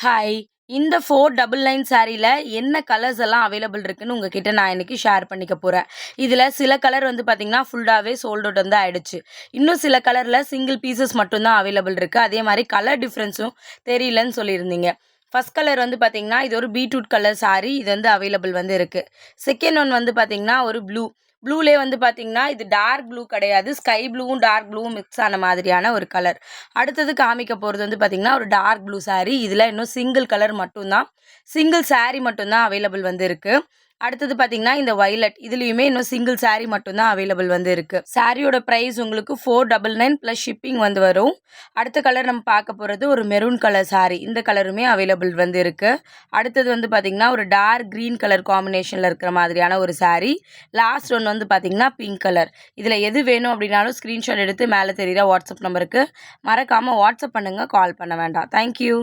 Hi! இந்த 499 சாரீல என்ன colours எல்லாம் அவைலபிள் இருக்குன்னு உங்ககிட்ட நான் இன்னைக்கு ஷேர் பண்ணிக்க போறேன். இதுல சில கலர் வந்து பார்த்தீங்கன்னா, ஃபுல்லாவே சோல்ட் அவுட் வந்து ஆயிடுச்சு. இன்னும் சில கலர்ல சிங்கிள் பீசஸ் மட்டும் தான் அவைலபிள் இருக்கு. அதே மாரி கலர் டிஃபரன்ஸும் தெரியலன்னு சொல்லியிருந்தீங்க. ஃபர்ஸ்ட் கலர் வந்து பார்த்தீங்கன்னா, இது ஒரு பீட்ரூட் கலர் சாரி. இது வந்து அவைலபிள் வந்து இருக்கு. செகண்ட் ஒன் வந்து பார்த்தீங்கன்னா, ஒரு ப்ளூ. ப்ளூலயே வந்து பார்த்தீங்கன்னா, இது டார்க் ப்ளூ கிடையாது. ஸ்கை ப்ளூவும், டார்க் ப்ளூவும் மிக்ஸ் ஆன மாதிரியான ஒரு கலர். அடுத்தது காமிக்க போறது வந்து பார்த்தீங்கன்னா, ஒரு டார்க் ப்ளூ சாரி. இதுல இன்னும் சிங்கிள் கலர் மட்டும் தான். சிங்கிள் சாரி மட்டும் தான் அவைலபிள் வந்து இருக்கு. அடுத்தது பார்த்தீங்கன்னா, இந்த வயலட். இதுலயுமே இன்னும் சிங்கிள் சாரி மட்டும் தான் அவைலபிள் வந்து இருக்கு. சாரியோட பிரைஸ் உங்களுக்கு 499 பிளஸ் ஷிப்பிங் வந்து வரும். அடுத்த கலர் நம்ம பார்க்க போறது ஒரு மெரூன் கலர் சாரி. இந்த கலருமே அவைலபிள் வந்து இருக்கு. அடுத்தது வந்து பார்த்தீங்கன்னா, ஒரு டார்க் கிரீன் கலர் காம்பினேஷன்ல இருக்கிற மாதிரியான ஒரு சாரி. லாஸ்ட் ஒன் வந்து பார்த்தீங்கன்னா, பிங்க் கலர். இதுல எது வேணும் அப்படின்னாலும் ஸ்கிரீன்ஷாட் எடுத்து மேல தெரியிற வாட்ஸ்அப் நம்பருக்கு மறக்காம வாட்ஸ்அப் பண்ணுங்க. கால் பண்ண வேண்டாம். Thank you.